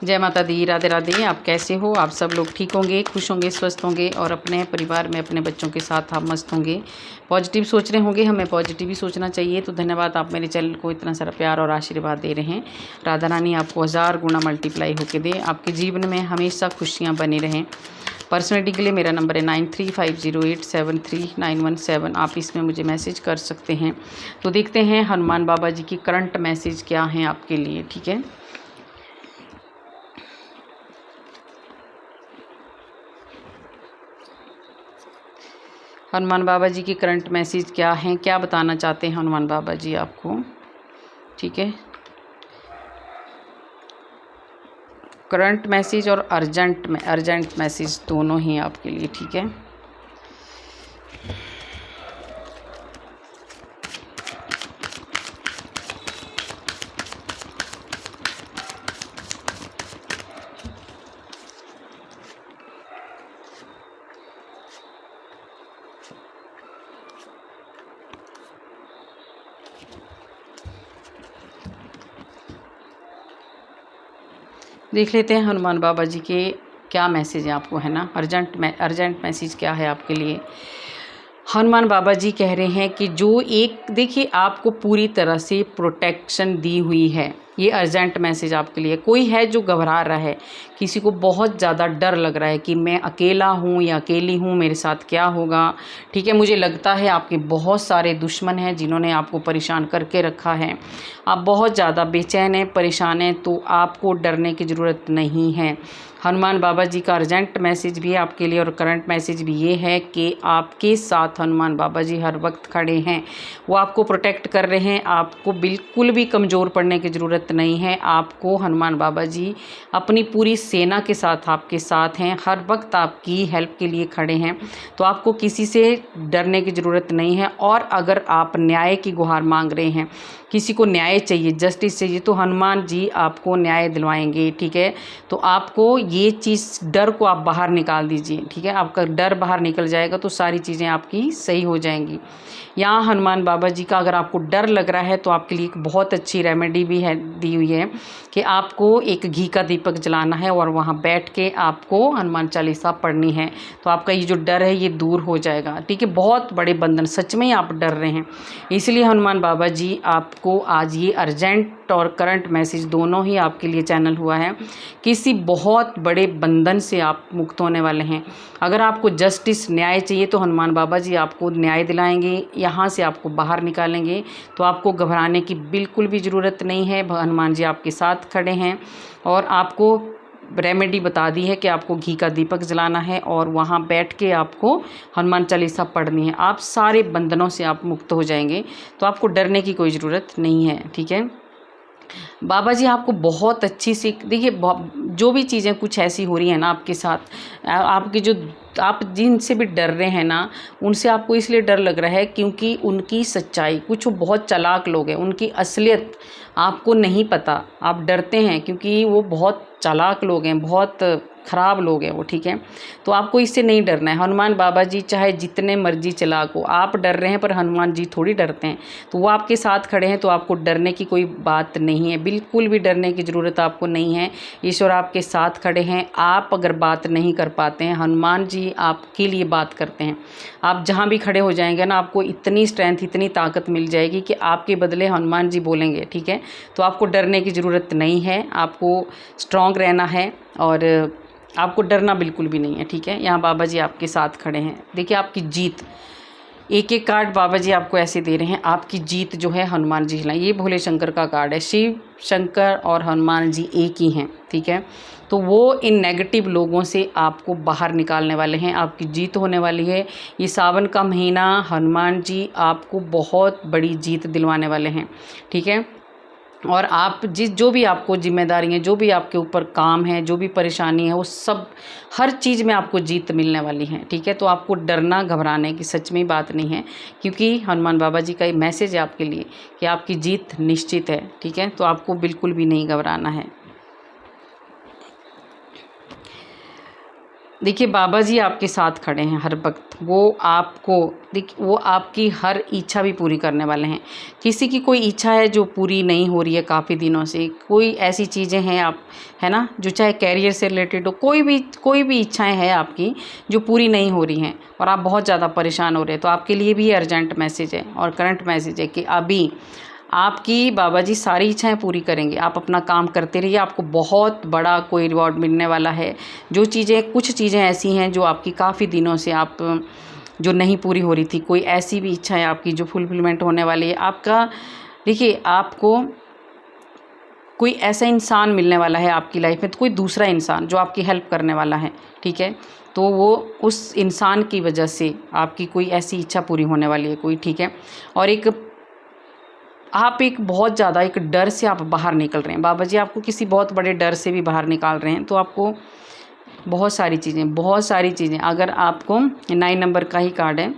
जय माता दी, राधे राधे। आप कैसे हो? आप सब लोग ठीक होंगे, खुश होंगे, स्वस्थ होंगे और अपने परिवार में अपने बच्चों के साथ आप मस्त होंगे, पॉजिटिव सोच रहे होंगे। हमें पॉजिटिव ही सोचना चाहिए। तो धन्यवाद, आप मेरे चैनल को इतना सारा प्यार और आशीर्वाद दे रहे हैं। राधा रानी आपको 1000 गुना मल्टीप्लाई होके दे, आपके जीवन में हमेशा खुशियाँ बनी रहें। पर्सनलिटी के लिए मेरा नंबर है 9350873917। आप इसमें मुझे मैसेज कर सकते हैं। तो देखते हैं हनुमान बाबा जी की करंट मैसेज क्या हैं आपके लिए। ठीक है, हनुमान बाबा जी की करंट मैसेज क्या हैं, क्या बताना चाहते हैं हनुमान बाबा जी आपको। ठीक है, करंट मैसेज और अर्जेंट मैसेज दोनों ही आपके लिए। ठीक है, देख लेते हैं हनुमान बाबा जी के क्या मैसेज है आपको, है ना। अर्जेंट मैसेज क्या है आपके लिए। हनुमान बाबा जी कह रहे हैं कि जो एक देखिए आपको पूरी तरह से प्रोटेक्शन दी हुई है। ये अर्जेंट मैसेज आपके लिए। कोई है जो घबरा रहा है, किसी को बहुत ज़्यादा डर लग रहा है कि मैं अकेला हूँ या अकेली हूँ, मेरे साथ क्या होगा। ठीक है, मुझे लगता है आपके बहुत सारे दुश्मन हैं जिन्होंने आपको परेशान करके रखा है। आप बहुत ज़्यादा बेचैन हैं, परेशान हैं, तो आपको डरने की ज़रूरत नहीं है। हनुमान बाबा जी का अर्जेंट मैसेज भी है आपके लिए और करंट मैसेज भी ये है कि आपके साथ हनुमान बाबा जी हर वक्त खड़े हैं। वो आपको प्रोटेक्ट कर रहे हैं। आपको बिल्कुल भी कमज़ोर पड़ने की ज़रूरत नहीं है। आपको हनुमान बाबा जी अपनी पूरी सेना के साथ आपके साथ हैं, हर वक्त आपकी हेल्प के लिए खड़े हैं। तो आपको किसी से डरने की ज़रूरत नहीं है। और अगर आप न्याय की गुहार मांग रहे हैं, किसी को न्याय चाहिए, जस्टिस चाहिए, तो हनुमान जी आपको न्याय दिलवाएंगे। ठीक है, तो आपको ये चीज़, डर को आप बाहर निकाल दीजिए। ठीक है, आपका डर बाहर निकल जाएगा तो सारी चीज़ें आपकी सही हो जाएंगी। यहाँ हनुमान बाबा जी का, अगर आपको डर लग रहा है तो आपके लिए एक बहुत अच्छी रेमेडी भी है, दी हुई है कि आपको एक घी का दीपक जलाना है और वहाँ बैठ के आपको हनुमान चालीसा पढ़नी है। तो आपका ये जो डर है ये दूर हो जाएगा। ठीक है, बहुत बड़े बंधन, सच में ही आप डर रहे हैं, इसलिए हनुमान बाबा जी आपको आज ये अर्जेंट और करंट मैसेज दोनों ही आपके लिए चैनल हुआ है। किसी बहुत बड़े बंधन से आप मुक्त होने वाले हैं। अगर आपको जस्टिस, न्याय चाहिए तो हनुमान बाबा जी आपको न्याय दिलाएंगे, यहाँ से आपको बाहर निकालेंगे। तो आपको घबराने की बिल्कुल भी ज़रूरत नहीं है। हनुमान जी आपके साथ खड़े हैं और आपको रेमेडी बता दी है कि आपको घी का दीपक जलाना है और वहाँ बैठ के आपको हनुमान चालीसा पढ़नी है। आप सारे बंधनों से आप मुक्त हो जाएंगे। तो आपको डरने की कोई ज़रूरत नहीं है। ठीक है, बाबा जी आपको बहुत अच्छी सीख, देखिए जो भी चीज़ें कुछ ऐसी हो रही हैं ना आपके साथ, आपकी जो, आप जिनसे भी डर रहे हैं ना, उनसे आपको इसलिए डर लग रहा है क्योंकि उनकी सच्चाई, कुछ वो बहुत चालाक लोग हैं, उनकी असलियत आपको नहीं पता। आप डरते हैं क्योंकि वो बहुत चालाक लोग हैं, बहुत ख़राब लोग हैं वो। ठीक है, तो आपको इससे नहीं डरना है। हनुमान बाबा जी चाहे जितने मर्जी चालाक हो, आप डर रहे हैं पर हनुमान जी थोड़ी डरते हैं। तो वो आपके साथ खड़े हैं, तो आपको डरने की कोई बात नहीं है, बिल्कुल भी डरने की ज़रूरत आपको नहीं है। ईश्वर आपके साथ खड़े हैं। आप अगर बात नहीं कर पाते हैं, हनुमान जी आपके लिए बात करते हैं। आप जहाँ भी खड़े हो जाएंगे ना, आपको इतनी स्ट्रेंथ, इतनी ताकत मिल जाएगी कि आपके बदले हनुमान जी बोलेंगे। ठीक है, तो आपको डरने की ज़रूरत नहीं है। आपको स्ट्रांग रहना है और आपको डरना बिल्कुल भी नहीं है। ठीक है, यहाँ बाबा जी आपके साथ खड़े हैं। देखिए आपकी जीत, एक एक कार्ड बाबा जी आपको ऐसे दे रहे हैं। आपकी जीत जो है हनुमान जी हिलाएं। ये भोले शंकर का कार्ड है। शिव शंकर और हनुमान जी एक ही हैं। ठीक है, तो वो इन नेगेटिव लोगों से आपको बाहर निकालने वाले हैं। आपकी जीत होने वाली है। ये सावन का महीना हनुमान जी आपको बहुत बड़ी जीत दिलवाने वाले हैं। ठीक है, और आप जो भी आपको जिम्मेदारी है, जो भी आपके ऊपर काम है, जो भी परेशानी है, वो सब, हर चीज़ में आपको जीत मिलने वाली है। ठीक है, तो आपको डरना, घबराने की सच में बात नहीं है, क्योंकि हनुमान बाबा जी का ये मैसेज है आपके लिए कि आपकी जीत निश्चित है। ठीक है, तो आपको बिल्कुल भी नहीं घबराना है। देखिए बाबा जी आपके साथ खड़े हैं हर वक्त। वो आपको देखिए, वो आपकी हर इच्छा भी पूरी करने वाले हैं। किसी की कोई इच्छा है जो पूरी नहीं हो रही है काफ़ी दिनों से, कोई ऐसी चीज़ें हैं आप, है ना, जो चाहे कैरियर से रिलेटेड हो, कोई भी इच्छाएं हैं आपकी जो पूरी नहीं हो रही हैं और आप बहुत ज़्यादा परेशान हो रहे हैं, तो आपके लिए भी अर्जेंट मैसेज है और करंट मैसेज है कि अभी आपकी बाबा जी सारी इच्छाएं पूरी करेंगे। आप अपना काम करते रहिए, आपको बहुत बड़ा कोई रिवॉर्ड मिलने वाला है। जो चीज़ें, कुछ चीज़ें ऐसी हैं जो आपकी काफ़ी दिनों से आप जो नहीं पूरी हो रही थी, कोई ऐसी भी इच्छा है आपकी जो फुलफिलमेंट होने वाली है आपका। देखिए आपको कोई ऐसा इंसान मिलने वाला है आपकी लाइफ में, तो कोई दूसरा इंसान जो आपकी हेल्प करने वाला है, ठीक है, तो वो उस इंसान की वजह से आपकी कोई ऐसी इच्छा पूरी होने वाली है कोई, ठीक है। और आप एक बहुत ज़्यादा एक डर से आप बाहर निकल रहे हैं। बाबा जी आपको किसी बहुत बड़े डर से भी बाहर निकाल रहे हैं। तो आपको बहुत सारी चीज़ें, अगर आपको 9 नंबर का ही कार्ड है,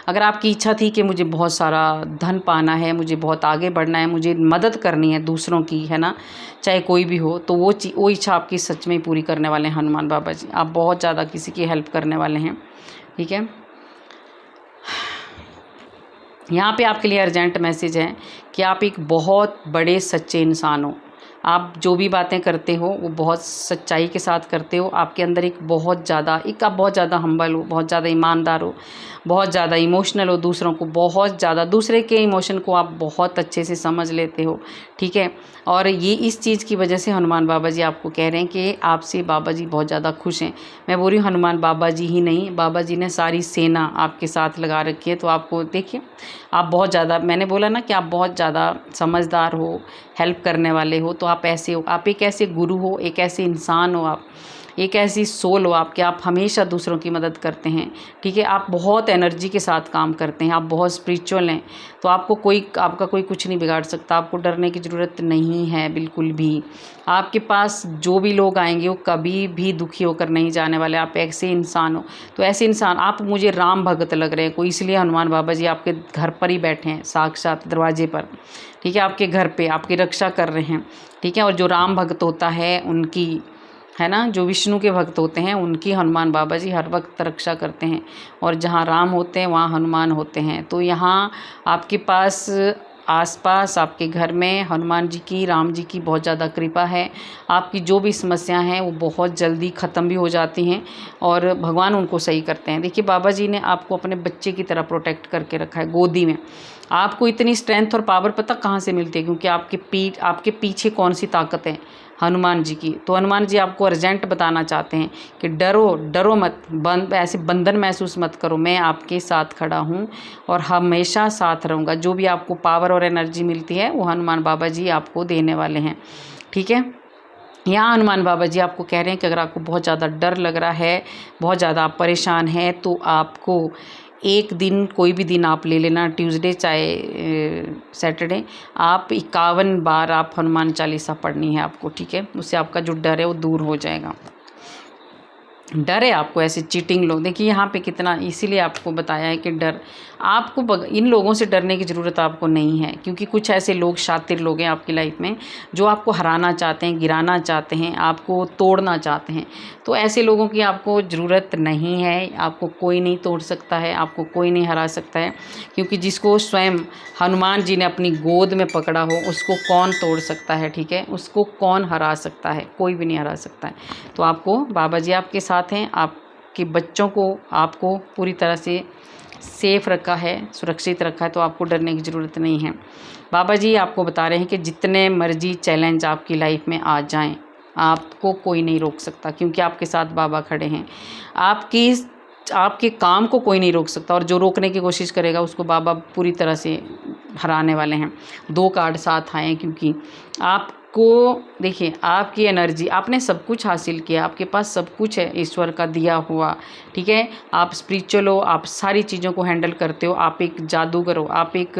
अगर आपकी इच्छा थी कि मुझे बहुत सारा धन पाना है, मुझे बहुत आगे बढ़ना है, मुझे मदद करनी है दूसरों की, है ना, चाहे कोई भी हो, तो वो इच्छा आपकी सच में ही पूरी करने वाले हैं हनुमान बाबा जी। आप बहुत ज़्यादा किसी की हेल्प करने वाले हैं, ठीक है। यहाँ पे आपके लिए अर्जेंट मैसेज है कि आप एक बहुत बड़े सच्चे इंसान हो। आप जो भी बातें करते हो वो बहुत सच्चाई के साथ करते हो। आपके अंदर आप बहुत ज़्यादा हम्बल हो, बहुत ज़्यादा ईमानदार हो, बहुत ज़्यादा इमोशनल हो, दूसरों को बहुत ज़्यादा, दूसरे के इमोशन को आप बहुत अच्छे से समझ लेते हो, ठीक है। और ये इस चीज़ की वजह से हनुमान बाबा जी आपको कह रहे हैं कि आपसे बाबा जी बहुत ज़्यादा खुश हैं। मैं बोल रही हूँ हनुमान बाबा जी ही नहीं, बाबा जी ने सारी सेना आपके साथ लगा रखी है। तो आपको देखिए, आप बहुत ज़्यादा, मैंने बोला ना कि आप बहुत ज़्यादा समझदार हो, हेल्प करने वाले हो, तो आप ऐसे हो, आप एक ऐसे गुरु हो, एक ऐसे इंसान हो, आप एक ऐसी सोल हो आप कि आप हमेशा दूसरों की मदद करते हैं, ठीक है। आप बहुत एनर्जी के साथ काम करते हैं, आप बहुत स्पिरिचुअल हैं, तो आपका कोई कुछ नहीं बिगाड़ सकता। आपको डरने की ज़रूरत नहीं है बिल्कुल भी। आपके पास जो भी लोग आएंगे वो कभी भी दुखी होकर नहीं जाने वाले। आप ऐसे इंसान हो, तो ऐसे इंसान आप मुझे राम भगत लग रहे हैं कोई, इसलिए हनुमान बाबा जी आपके घर पर ही बैठे हैं, साक्षात दरवाजे पर, ठीक है, आपके घर पे आपकी रक्षा कर रहे हैं, ठीक है। और जो राम भक्त होता है उनकी, है ना, जो विष्णु के भक्त होते हैं उनकी हनुमान बाबा जी हर वक्त रक्षा करते हैं। और जहाँ राम होते हैं वहाँ हनुमान होते हैं। तो यहाँ आपके पास आसपास आपके घर में हनुमान जी की, राम जी की बहुत ज़्यादा कृपा है। आपकी जो भी समस्याएं हैं वो बहुत जल्दी ख़त्म भी हो जाती हैं और भगवान उनको सही करते हैं। देखिए बाबा जी ने आपको अपने बच्चे की तरह प्रोटेक्ट करके रखा है गोदी में। आपको इतनी स्ट्रेंथ और पावर पता कहाँ से मिलती है, क्योंकि आपके पीछे कौन सी ताकत है, हनुमान जी की। तो हनुमान जी आपको अर्जेंट बताना चाहते हैं कि डरो मत, ऐसे बंधन महसूस मत करो, मैं आपके साथ खड़ा हूँ और हमेशा साथ रहूँगा। जो भी आपको पावर और एनर्जी मिलती है वो हनुमान बाबा जी आपको देने वाले हैं, ठीक है। यहाँ हनुमान बाबा जी आपको कह रहे हैं कि अगर आपको बहुत ज़्यादा डर लग रहा है, बहुत ज़्यादा आप परेशान हैं, तो आपको एक दिन, कोई भी दिन आप ले लेना, ट्यूसडे चाहे सैटरडे, आप 51 बार आप हनुमान चालीसा पढ़नी है आपको, ठीक है। उससे आपका जो डर है वो दूर हो जाएगा। डर है आपको ऐसे चीटिंग लोग, देखिए यहाँ पे कितना, इसीलिए आपको बताया है कि डर आपको, इन लोगों से डरने की ज़रूरत आपको नहीं है, क्योंकि कुछ ऐसे लोग, शातिर लोग हैं आपकी लाइफ में जो आपको हराना चाहते हैं, गिराना चाहते हैं, आपको तोड़ना चाहते हैं। तो ऐसे लोगों की आपको ज़रूरत नहीं है। आपको कोई नहीं तोड़ सकता है, आपको कोई नहीं हरा सकता है, क्योंकि जिसको स्वयं हनुमान जी ने अपनी गोद में पकड़ा हो उसको कौन तोड़ सकता है, ठीक है। उसको कौन हरा सकता है, कोई भी नहीं हरा सकता है। तो आपको बाबा जी आपके साथ हैं, आपके बच्चों को आपको पूरी तरह से सेफ रखा है, सुरक्षित रखा है, तो आपको डरने की ज़रूरत नहीं है। बाबा जी आपको बता रहे हैं कि जितने मर्जी चैलेंज आपकी लाइफ में आ जाएं, आपको कोई नहीं रोक सकता, क्योंकि आपके साथ बाबा खड़े हैं। आपके काम को कोई नहीं रोक सकता, और जो रोकने की कोशिश करेगा उसको बाबा पूरी तरह से हराने वाले हैं। 2 कार्ड साथ आए हैं, क्योंकि आपको देखिए, आपकी एनर्जी, आपने सब कुछ हासिल किया, आपके पास सब कुछ है ईश्वर का दिया हुआ, ठीक है। आप स्पिरिचुअल हो, आप सारी चीज़ों को हैंडल करते हो, आप एक जादूगर हो, आप एक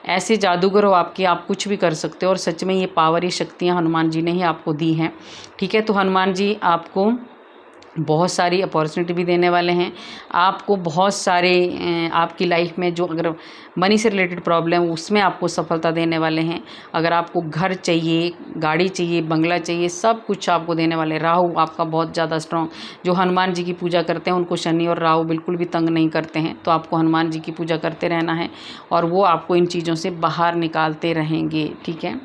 ऐसे जादूगर हो आपकी, आप कुछ भी कर सकते हो। और सच में ये पावर, ये शक्तियाँ हनुमान जी ने ही आपको दी हैं, ठीक है। तो हनुमान जी आपको बहुत सारी अपॉर्चुनिटी भी देने वाले हैं आपको। बहुत सारे आपकी लाइफ में जो अगर मनी से रिलेटेड प्रॉब्लम उसमें आपको सफलता देने वाले हैं। अगर आपको घर चाहिए, गाड़ी चाहिए, बंगला चाहिए, सब कुछ आपको देने वाले। राहु आपका बहुत ज़्यादा स्ट्रॉन्ग, जो हनुमान जी की पूजा करते हैं उनको शनि और राहु बिल्कुल भी तंग नहीं करते हैं। तो आपको हनुमान जी की पूजा करते रहना है और वो आपको इन चीज़ों से बाहर निकालते रहेंगे, ठीक है।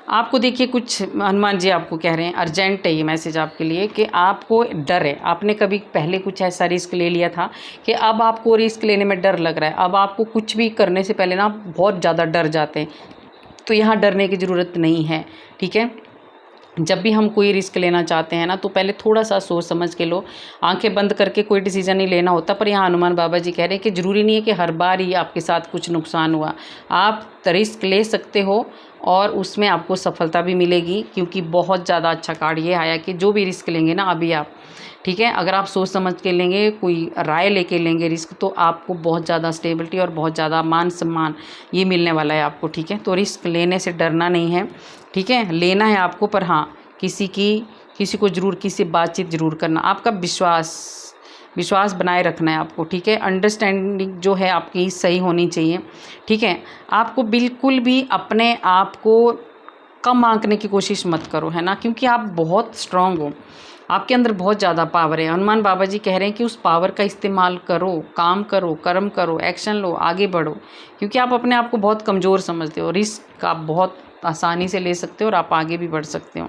आपको देखिए कुछ हनुमान जी आपको कह रहे हैं, अर्जेंट है ये मैसेज आपके लिए, कि आपको डर है। आपने कभी पहले कुछ ऐसा रिस्क ले लिया था कि अब आपको रिस्क लेने में डर लग रहा है। अब आपको कुछ भी करने से पहले ना बहुत ज़्यादा डर जाते हैं, तो यहाँ डरने की ज़रूरत नहीं है, ठीक है। जब भी हम कोई रिस्क लेना चाहते हैं ना, तो पहले थोड़ा सा सोच समझ के लो, आंखें बंद करके कोई डिसीजन नहीं लेना होता। पर यहाँ हनुमान बाबा जी कह रहे हैं कि ज़रूरी नहीं है कि हर बार ही आपके साथ कुछ नुकसान हुआ। आप रिस्क ले सकते हो और उसमें आपको सफलता भी मिलेगी, क्योंकि बहुत ज़्यादा अच्छा कार्ड ये आया कि जो भी रिस्क लेंगे ना अभी आप, ठीक है, अगर आप सोच समझ के लेंगे, कोई राय लेके लेंगे रिस्क, तो आपको बहुत ज़्यादा स्टेबिलिटी और बहुत ज़्यादा मान सम्मान ये मिलने वाला है आपको, ठीक है। तो रिस्क लेने से डरना नहीं है, ठीक है, लेना है आपको। पर हाँ, किसी को ज़रूर, किसी से बातचीत ज़रूर करना। आपका विश्वास बनाए रखना है आपको, ठीक है। अंडरस्टैंडिंग जो है आपकी सही होनी चाहिए, ठीक है। आपको बिल्कुल भी अपने आप को कम आंकने की कोशिश मत करो, है ना, क्योंकि आप बहुत स्ट्रांग हो, आपके अंदर बहुत ज़्यादा पावर है। हनुमान बाबा जी कह रहे हैं कि उस पावर का इस्तेमाल करो, काम करो, कर्म करो, एक्शन लो, आगे बढ़ो, क्योंकि आप अपने आप को बहुत कमज़ोर समझते हो। रिस्क आप बहुत आसानी से ले सकते हो और आप आगे भी बढ़ सकते हो।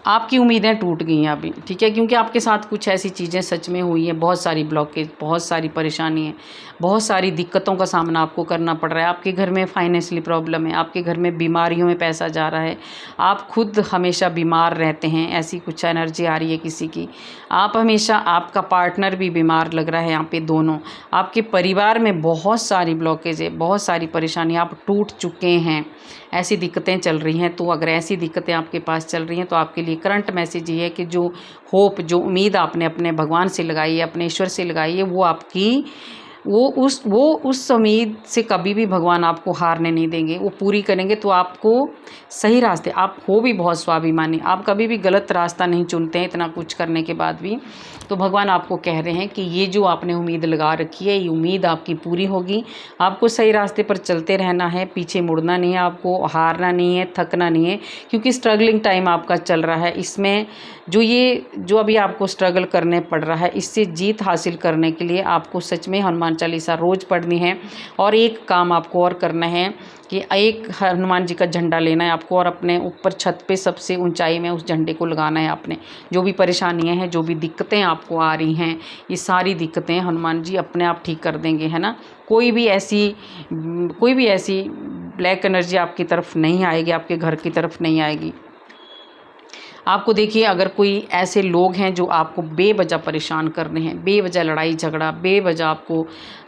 आपकी उम्मीदें टूट गई हैं अभी, ठीक है, क्योंकि आपके साथ कुछ ऐसी चीज़ें सच में हुई हैं। बहुत सारी ब्लॉकेज, बहुत सारी परेशानी है, बहुत सारी दिक्कतों का सामना आपको करना पड़ रहा है। आपके घर में फाइनेंशियली प्रॉब्लम है, आपके घर में बीमारियों में पैसा जा रहा है, आप खुद हमेशा बीमार रहते हैं, ऐसी कुछ एनर्जी आ रही है किसी की। आप हमेशा, आपका पार्टनर भी बीमार लग रहा है यहाँ पे, दोनों। आपके परिवार में बहुत सारी ब्लॉकेज है, बहुत सारी परेशानी, आप टूट चुके हैं, ऐसी दिक्कतें चल रही हैं। तो अगर ऐसी दिक्कतें आपके पास चल रही हैं, तो आपके लिए करंट मैसेज ये है कि जो होप, जो उम्मीद आपने अपने भगवान से लगाई है, अपने ईश्वर से लगाई है, वो आपकी वो उस उम्मीद से कभी भी भगवान आपको हारने नहीं देंगे, वो पूरी करेंगे। तो आपको सही रास्ते, आप हो भी बहुत स्वाभिमानी, आप कभी भी गलत रास्ता नहीं चुनते हैं इतना कुछ करने के बाद भी। तो भगवान आपको कह रहे हैं कि ये जो आपने उम्मीद लगा रखी है, ये उम्मीद आपकी पूरी होगी। आपको सही रास्ते पर चलते रहना है, पीछे मुड़ना नहीं है, आपको हारना नहीं है, थकना नहीं है, क्योंकि स्ट्रगलिंग टाइम आपका चल रहा है। इसमें जो अभी आपको स्ट्रगल करने पड़ रहा है, इससे जीत हासिल करने के लिए आपको सच में हनुमान चालीसा रोज़ पढ़नी है। और एक काम आपको और करना है कि एक हनुमान जी का झंडा लेना है आपको, और अपने ऊपर छत पे सबसे ऊंचाई में उस झंडे को लगाना है आपने। जो भी परेशानियां हैं, जो भी दिक्कतें आपको आ रही हैं, ये सारी दिक्कतें हनुमान जी अपने आप ठीक कर देंगे, है ना। कोई भी ऐसी ब्लैक एनर्जी आपकी तरफ नहीं आएगी, आपके घर की तरफ नहीं आएगी। आपको देखिए, अगर कोई ऐसे लोग हैं जो आपको बेवजह परेशान कर रहे हैं, बेवजह लड़ाई झगड़ा, बेवजह आपको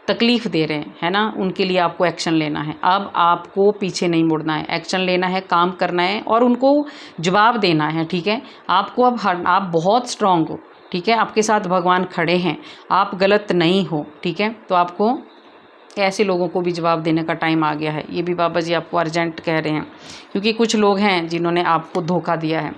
तकलीफ़ दे रहे हैं, है ना, उनके लिए आपको एक्शन लेना है। अब आपको पीछे नहीं मुड़ना है, एक्शन लेना है, काम करना है और उनको जवाब देना है, ठीक है। आपको अब आप बहुत स्ट्रांग हो, ठीक है, आपके साथ भगवान खड़े हैं, आप गलत नहीं हो, ठीक है। तो आपको ऐसे लोगों को भी जवाब देने का टाइम आ गया है। ये भी बाबा जी आपको अर्जेंट कह रहे हैं, क्योंकि कुछ लोग हैं जिन्होंने आपको धोखा दिया है,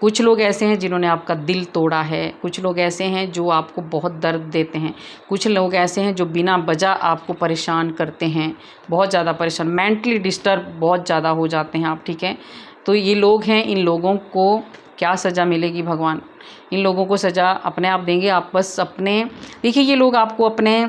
कुछ लोग ऐसे हैं जिन्होंने आपका दिल तोड़ा है, कुछ लोग ऐसे हैं जो आपको बहुत दर्द देते हैं, कुछ लोग ऐसे हैं जो बिना वजह आपको परेशान करते हैं, बहुत ज़्यादा परेशान, मेंटली डिस्टर्ब बहुत ज़्यादा हो जाते हैं आप, ठीक है। तो ये लोग हैं, इन लोगों को क्या सज़ा मिलेगी, भगवान इन लोगों को सज़ा अपने आप देंगे। आप बस अपने, देखिए, ये लोग आपको अपने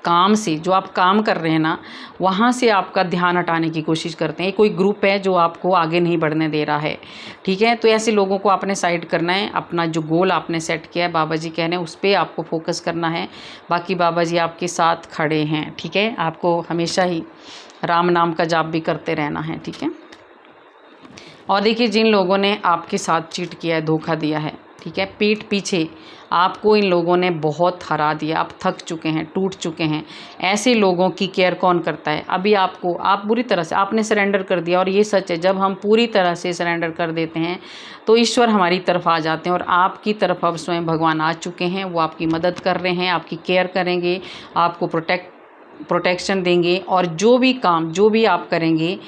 काम से, जो आप काम कर रहे हैं ना, वहाँ से आपका ध्यान हटाने की कोशिश करते हैं। कोई ग्रुप है जो आपको आगे नहीं बढ़ने दे रहा है, ठीक है। तो ऐसे लोगों को आपने साइड करना है। अपना जो गोल आपने सेट किया है, बाबा जी कह रहे हैं, उस पर आपको फोकस करना है। बाकी बाबा जी आपके साथ खड़े हैं, ठीक है। आपको हमेशा ही राम नाम का जाप भी करते रहना है, ठीक है। और देखिए, जिन लोगों ने आपके साथ चीट किया है, धोखा दिया है, ठीक है। पीठ पीछे आपको इन लोगों ने बहुत हरा दिया, आप थक चुके हैं, टूट चुके हैं। ऐसे लोगों की केयर कौन करता है? अभी आपको, आप बुरी तरह से आपने सरेंडर कर दिया, और ये सच है, जब हम पूरी तरह से सरेंडर कर देते हैं तो ईश्वर हमारी तरफ आ जाते हैं, और आपकी तरफ अब स्वयं भगवान आ चुके हैं। वो आपकी मदद कर रहे हैं, आपकी केयर करेंगे, आपको प्रोटेक्शन देंगे, और जो भी काम जो भी आप करेंगे,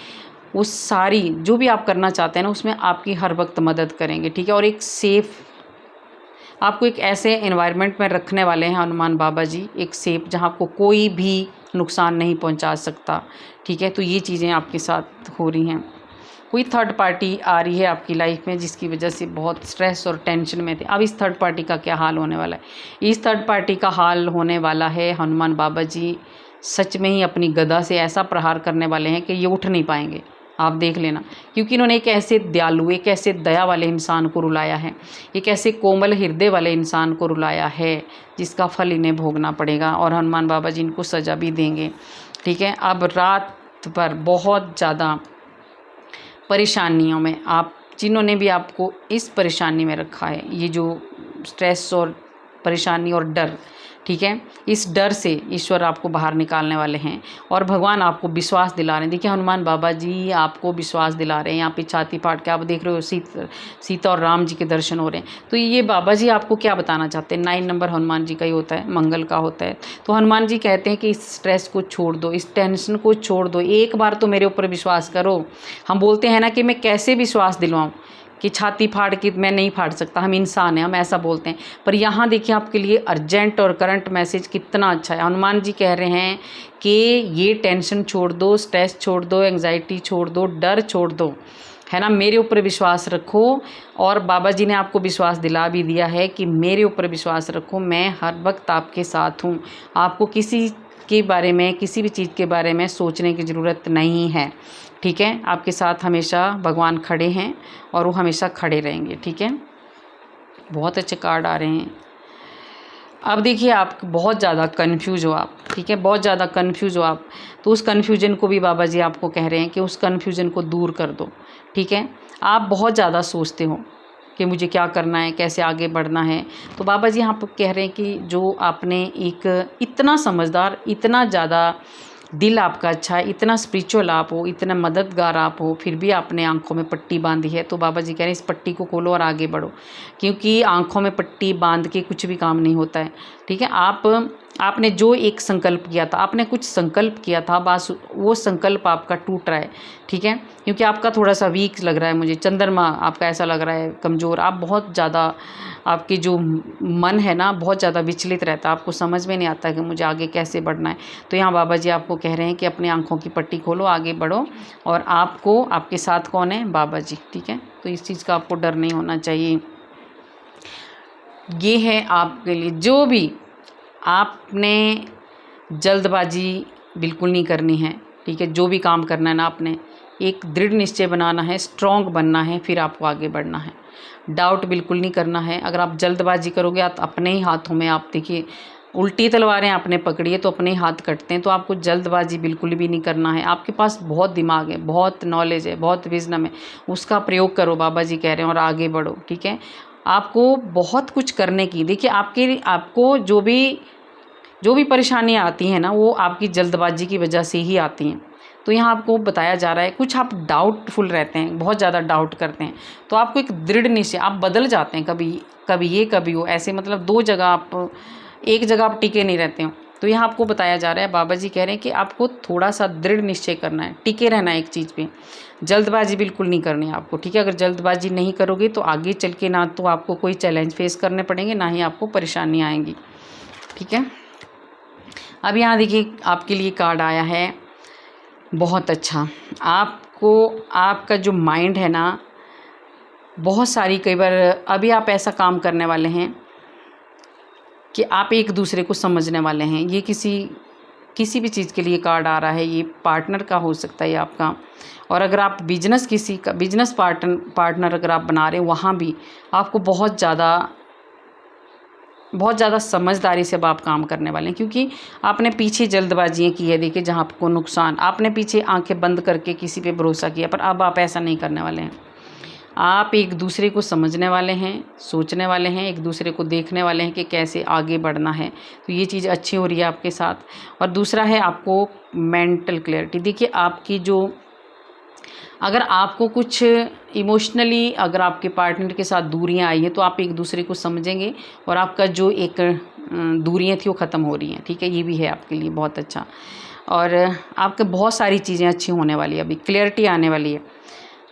उस सारी जो भी आप करना चाहते हैं ना, उसमें आपकी हर वक्त मदद करेंगे, ठीक है। और एक सेफ़, आपको एक ऐसे एनवायरनमेंट में रखने वाले हैं हनुमान बाबा जी, एक सेफ, जहाँ आपको कोई भी नुकसान नहीं पहुंचा सकता, ठीक है। तो ये चीज़ें आपके साथ हो रही हैं। कोई थर्ड पार्टी आ रही है आपकी लाइफ में, जिसकी वजह से बहुत स्ट्रेस और टेंशन में थे। अब इस थर्ड पार्टी का क्या हाल होने वाला है? इस थर्ड पार्टी का हाल होने वाला है, हनुमान बाबा जी सच में ही अपनी गदा से ऐसा प्रहार करने वाले हैं कि ये उठ नहीं पाएंगे। आप देख लेना, क्योंकि इन्होंने एक ऐसे दयालु, एक ऐसे दया वाले इंसान को रुलाया है, एक ऐसे कोमल हृदय वाले इंसान को रुलाया है, जिसका फल इन्हें भोगना पड़ेगा, और हनुमान बाबा जी इनको सज़ा भी देंगे, ठीक है। अब रात भर बहुत ज़्यादा परेशानियों में, आप जिन्होंने भी आपको इस परेशानी में रखा है, ये जो स्ट्रेस और परेशानी और डर, ठीक है, इस डर से ईश्वर आपको बाहर निकालने वाले हैं, और भगवान आपको विश्वास दिला रहे हैं। देखिए हनुमान बाबा जी आपको विश्वास दिला रहे हैं। यहाँ पे छाती फाड़ के आप देख रहे हो, सीता और राम जी के दर्शन हो रहे हैं। तो ये बाबा जी आपको क्या बताना चाहते हैं? 9 नंबर हनुमान जी का ही होता है, मंगल का होता है। तो हनुमान जी कहते हैं कि इस स्ट्रेस को छोड़ दो, इस टेंशन को छोड़ दो, एक बार तो मेरे ऊपर विश्वास करो। हम बोलते हैं ना कि मैं कैसे विश्वास दिलवाऊँ, कि छाती फाड़ के मैं नहीं फाड़ सकता, हम इंसान हैं, हम ऐसा बोलते हैं। पर यहाँ देखिए आपके लिए अर्जेंट और करंट मैसेज कितना अच्छा है। हनुमान जी कह रहे हैं कि ये टेंशन छोड़ दो, स्ट्रेस छोड़ दो, एंग्जाइटी छोड़ दो, डर छोड़ दो, है ना, मेरे ऊपर विश्वास रखो। और बाबा जी ने आपको विश्वास दिला भी दिया है कि मेरे ऊपर विश्वास रखो, मैं हर वक्त आपके साथ हूँ। आपको किसी के बारे में, किसी भी चीज़ के बारे में सोचने की ज़रूरत नहीं है, ठीक है। आपके साथ हमेशा भगवान खड़े हैं, और वो हमेशा खड़े रहेंगे, ठीक है। बहुत अच्छे कार्ड आ रहे हैं। अब देखिए आप बहुत ज़्यादा कन्फ्यूज़ हो आप, ठीक है, बहुत ज़्यादा कन्फ्यूज़ हो आप। तो उस कन्फ्यूजन को भी बाबा जी आपको कह रहे हैं कि उस कन्फ्यूजन को दूर कर दो, ठीक है। आप बहुत ज़्यादा सोचते हो कि मुझे क्या करना है, कैसे आगे बढ़ना है। तो बाबा जी यहाँ पर कह रहे हैं कि जो आपने एक इतना समझदार, इतना ज़्यादा दिल आपका अच्छा है, इतना स्पिरिचुअल आप हो, इतना मददगार आप हो, फिर भी आपने आंखों में पट्टी बांधी है। तो बाबा जी कह रहे हैं इस पट्टी को खोलो और आगे बढ़ो, क्योंकि आंखों में पट्टी बांध के कुछ भी काम नहीं होता है, ठीक है। आपने जो एक संकल्प किया था, आपने कुछ संकल्प किया था, बस वो संकल्प आपका टूट रहा है, ठीक है। क्योंकि आपका थोड़ा सा वीक लग रहा है मुझे, चंद्रमा आपका ऐसा लग रहा है कमज़ोर। आप बहुत ज़्यादा, आपकी जो मन है ना, बहुत ज़्यादा विचलित रहता है, आपको समझ में नहीं आता कि मुझे आगे कैसे बढ़ना है। तो यहाँ बाबा जी आपको कह रहे हैं कि अपनी आंखों की पट्टी खोलो, आगे बढ़ो, और आपको, आपके साथ कौन है? बाबा जी, ठीक है। तो इस चीज़ का आपको डर नहीं होना चाहिए। ये है आपके लिए, जो भी आपने जल्दबाजी बिल्कुल नहीं करनी है, ठीक है। जो भी काम करना है ना, आपने एक दृढ़ निश्चय बनाना है, स्ट्रॉन्ग बनना है, फिर आपको आगे बढ़ना है। डाउट बिल्कुल नहीं करना है। अगर आप जल्दबाजी करोगे, आप अपने ही हाथों में, आप देखिए उल्टी तलवारें आपने पकड़ी है तो अपने ही हाथ कटते हैं। तो आपको जल्दबाजी बिल्कुल भी नहीं करना है। आपके पास बहुत दिमाग है, बहुत नॉलेज है, बहुत विजडम है, उसका प्रयोग करो, बाबा जी कह रहे हैं, और आगे बढ़ो, ठीक है। आपको बहुत कुछ करने की, देखिए आपको जो भी परेशानियाँ आती हैं ना, वो आपकी जल्दबाजी की वजह से ही आती हैं। तो यहाँ आपको बताया जा रहा है, कुछ आप डाउटफुल रहते हैं, बहुत ज़्यादा डाउट करते हैं, तो आपको एक दृढ़ निश्चय, आप बदल जाते हैं, कभी ये कभी वो, ऐसे मतलब दो जगह आप, एक जगह आप टिके नहीं रहते हो। तो यहाँ आपको बताया जा रहा है, बाबा जी कह रहे हैं कि आपको थोड़ा सा दृढ़ निश्चय करना है, टिके रहना है एक चीज़ पे, जल्दबाजी बिल्कुल नहीं करनी है आपको, ठीक है। अगर जल्दबाजी नहीं करोगे तो आगे चल के ना तो आपको कोई चैलेंज फेस करने पड़ेंगे, ना ही आपको परेशानी आएंगी, ठीक है। अब यहाँ देखिए आपके लिए कार्ड आया है, बहुत अच्छा। आपको, आपका जो माइंड है ना, बहुत सारी, कई बार अभी आप ऐसा काम करने वाले हैं कि आप एक दूसरे को समझने वाले हैं। ये किसी भी चीज़ के लिए कार्ड आ रहा है, ये पार्टनर का हो सकता है आपका। और अगर आप बिजनेस, किसी का बिजनेस पार्टनर अगर आप बना रहे हैं, वहाँ भी आपको बहुत ज़्यादा समझदारी से अब आप काम करने वाले हैं, क्योंकि आपने पीछे जल्दबाजियाँ की है। देखिए जहाँ आपको नुकसान, आपने पीछे आंखें बंद करके किसी पे भरोसा किया, पर अब आप ऐसा नहीं करने वाले हैं। आप एक दूसरे को समझने वाले हैं, सोचने वाले हैं, एक दूसरे को देखने वाले हैं कि कैसे आगे बढ़ना है। तो ये चीज़ अच्छी हो रही है आपके साथ। और दूसरा है आपको मेंटल क्लैरिटी। देखिए आपकी जो, अगर आपको कुछ इमोशनली अगर आपके पार्टनर के साथ दूरियां आई हैं तो आप एक दूसरे को समझेंगे और आपका जो एक दूरियां थी वो ख़त्म हो रही हैं। ठीक है, ये भी है आपके लिए बहुत अच्छा। और आपके बहुत सारी चीज़ें अच्छी होने वाली है, अभी क्लियरिटी आने वाली है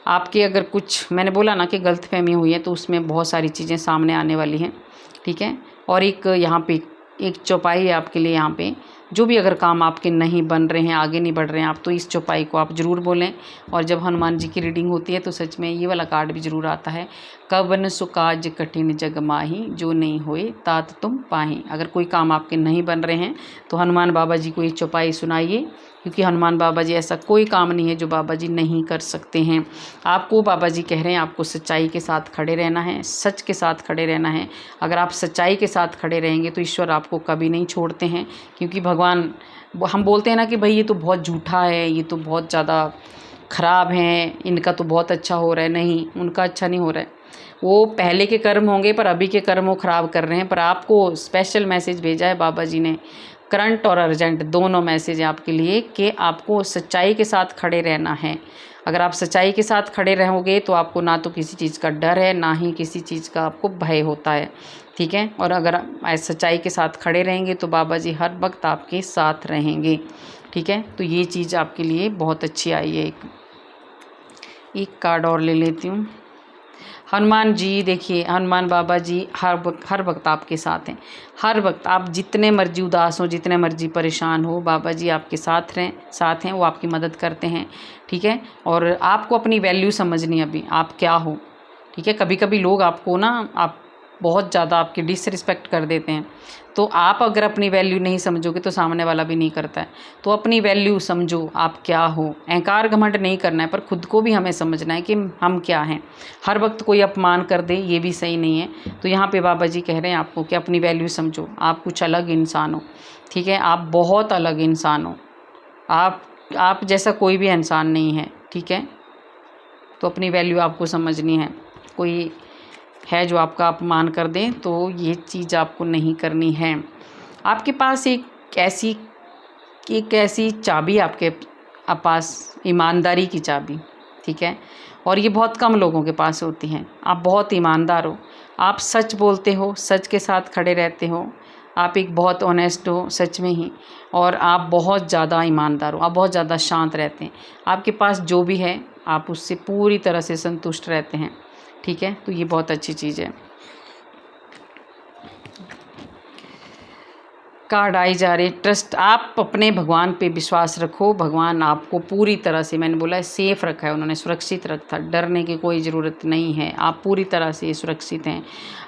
आपके। अगर कुछ मैंने बोला ना कि गलतफहमी हुई है तो उसमें बहुत सारी चीज़ें सामने आने वाली हैं। ठीक है, और एक यहाँ पे एक चौपाई है आपके लिए। यहाँ पे जो भी अगर काम आपके नहीं बन रहे हैं, आगे नहीं बढ़ रहे हैं आप, तो इस चौपाई को आप ज़रूर बोलें। और जब हनुमान जी की रीडिंग होती है तो सच में ये वाला कार्ड भी ज़रूर आता है, कवन सुकाज कठिन जग माही, जो नहीं होए तात तुम पाही। अगर कोई काम आपके नहीं बन रहे हैं तो हनुमान बाबा जी को ये चौपाई सुनाइए, क्योंकि हनुमान बाबा जी ऐसा कोई काम नहीं है जो बाबा जी नहीं कर सकते हैं। आपको बाबा जी कह रहे हैं आपको सच्चाई के साथ खड़े रहना है, सच के साथ खड़े रहना है। अगर आप सच्चाई के साथ खड़े रहेंगे तो ईश्वर आपको कभी नहीं छोड़ते हैं। क्योंकि भगवान, हम बोलते हैं ना कि भाई ये तो बहुत झूठा है, ये तो बहुत ज़्यादा ख़राब हैं, इनका तो बहुत अच्छा हो रहा है। नहीं, उनका अच्छा नहीं हो रहा है, वो पहले के कर्म होंगे पर अभी के कर्म वो ख़राब कर रहे हैं। पर आपको स्पेशल मैसेज भेजा है बाबा जी ने, करंट और अर्जेंट दोनों मैसेज है आपके लिए, कि आपको सच्चाई के साथ खड़े रहना है। अगर आप सच्चाई के साथ खड़े रहोगे तो आपको ना तो किसी चीज़ का डर है, ना ही किसी चीज़ का आपको भय होता है। ठीक है, और अगर आप सच्चाई के साथ खड़े रहेंगे तो बाबा जी हर वक्त आपके साथ रहेंगे। ठीक है, तो ये चीज़ आपके लिए बहुत अच्छी आई है। एक कार्ड और ले लेती हूँ। हनुमान जी, देखिए हनुमान बाबा जी हर वक्त आपके साथ हैं। हर वक्त आप जितने मर्जी उदास हो, जितने मर्जी परेशान हो, बाबा जी आपके साथ हैं, वो आपकी मदद करते हैं। ठीक है, और आपको अपनी वैल्यू समझनी है अभी आप क्या हो। ठीक है, कभी कभी लोग आपको ना, आप बहुत ज़्यादा आपकी डिसरिस्पेक्ट कर देते हैं, तो आप अगर अपनी वैल्यू नहीं समझोगे तो सामने वाला भी नहीं करता है। तो अपनी वैल्यू समझो, आप क्या हो। अहंकार घमंड नहीं करना है, पर खुद को भी हमें समझना है कि हम क्या हैं। हर वक्त कोई अपमान कर दे ये भी सही नहीं है। तो यहाँ पे बाबा जी कह रहे हैं आपको कि अपनी वैल्यू समझो, आप कुछ अलग इंसान हो। ठीक है, आप बहुत अलग इंसान हो, आप जैसा कोई भी इंसान नहीं है। ठीक है, तो अपनी वैल्यू आपको समझनी है। कोई है जो आपका अपमान कर दें तो ये चीज़ आपको नहीं करनी है। आपके पास एक ऐसी चाबी आपके पास, ईमानदारी की चाबी। ठीक है, और ये बहुत कम लोगों के पास होती हैं। आप बहुत ईमानदार हो, आप सच बोलते हो, सच के साथ खड़े रहते हो, आप एक बहुत ऑनेस्ट हो सच में ही, और आप बहुत ज़्यादा ईमानदार हो, आप बहुत ज़्यादा शांत रहते हैं। आपके पास जो भी है आप उससे पूरी तरह से संतुष्ट रहते हैं। ठीक है, तो ये बहुत अच्छी चीज़ है। कार्ड आई जा रहे, ट्रस्ट। आप अपने भगवान पे विश्वास रखो, भगवान आपको पूरी तरह से, मैंने बोला है, सेफ रखा है उन्होंने, सुरक्षित रखा। डरने की कोई ज़रूरत नहीं है, आप पूरी तरह से सुरक्षित हैं।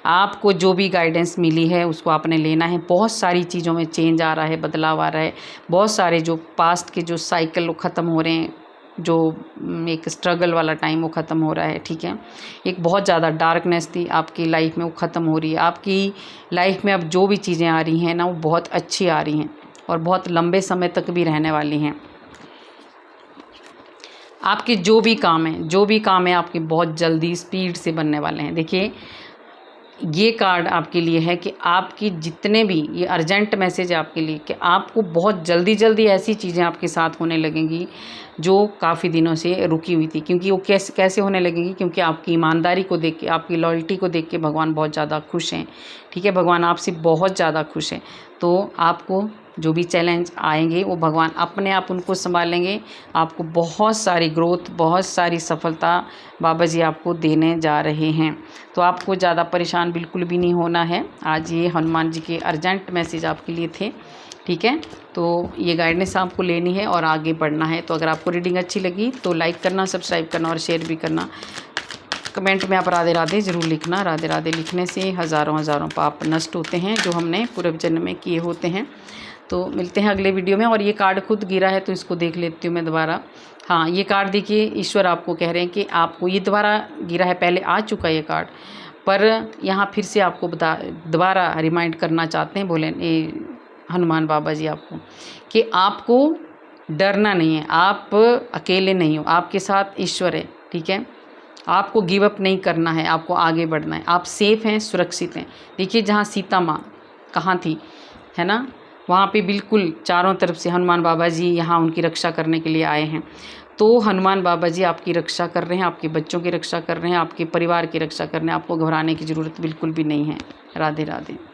आपको जो भी गाइडेंस मिली है उसको आपने लेना है। बहुत सारी चीज़ों में चेंज आ रहा है, बदलाव आ रहा है। बहुत सारे जो पास्ट के जो साइकिल वो ख़त्म हो रहे हैं, जो एक स्ट्रगल वाला टाइम वो ख़त्म हो रहा है। ठीक है, एक बहुत ज़्यादा डार्कनेस थी आपकी लाइफ में, वो ख़त्म हो रही है। आपकी लाइफ में अब जो भी चीज़ें आ रही हैं ना, वो बहुत अच्छी आ रही हैं और बहुत लंबे समय तक भी रहने वाली हैं। आपके जो भी काम है आपके बहुत जल्दी स्पीड से बनने वाले हैं। देखिए ये कार्ड आपके लिए है कि आपकी जितने भी, ये अर्जेंट मैसेज है आपके लिए कि आपको बहुत जल्दी ऐसी चीज़ें आपके साथ होने लगेंगी जो काफ़ी दिनों से रुकी हुई थी। क्योंकि वो कैसे होने लगेंगी, क्योंकि आपकी ईमानदारी को देख के, आपकी लॉयल्टी को देख के भगवान बहुत ज़्यादा खुश हैं। ठीक है, भगवान आपसे बहुत ज़्यादा खुश हैं। तो आपको जो भी चैलेंज आएंगे वो भगवान अपने आप उनको संभालेंगे। आपको बहुत सारी ग्रोथ, बहुत सारी सफलता बाबा जी आपको देने जा रहे हैं। तो आपको ज़्यादा परेशान बिल्कुल भी नहीं होना है। आज ये हनुमान जी के अर्जेंट मैसेज आपके लिए थे। ठीक है, तो ये गाइडेंस आपको लेनी है और आगे बढ़ना है। तो अगर आपको रीडिंग अच्छी लगी तो लाइक करना, सब्सक्राइब करना और शेयर भी करना। कमेंट में आप राधे राधे ज़रूर लिखना। राधे राधे लिखने से हज़ारों पाप नष्ट होते हैं जो हमने पूर्व जन्म में किए होते हैं। तो मिलते हैं अगले वीडियो में। और ये कार्ड खुद गिरा है तो इसको देख लेती हूँ मैं दोबारा। हाँ, ये कार्ड देखिए, ईश्वर आपको कह रहे हैं कि आपको ये दोबारा गिरा है, पहले आ चुका है ये कार्ड, पर यहाँ फिर से आपको दोबारा रिमाइंड करना चाहते हैं, बोले हनुमान बाबा जी आपको, कि आपको डरना नहीं है, आप अकेले नहीं हो, आपके साथ ईश्वर है। ठीक है, आपको गिव अप नहीं करना है, आपको आगे बढ़ना है। आप सेफ़ हैं, सुरक्षित हैं। देखिए जहाँ सीता माँ कहाँ थी, है ना, वहाँ पे बिल्कुल चारों तरफ से हनुमान बाबा जी यहाँ उनकी रक्षा करने के लिए आए हैं। तो हनुमान बाबा जी आपकी रक्षा कर रहे हैं, आपके बच्चों की रक्षा कर रहे हैं, आपके परिवार की रक्षा कर रहे हैं। आपको घबराने की ज़रूरत बिल्कुल भी नहीं है। राधे राधे।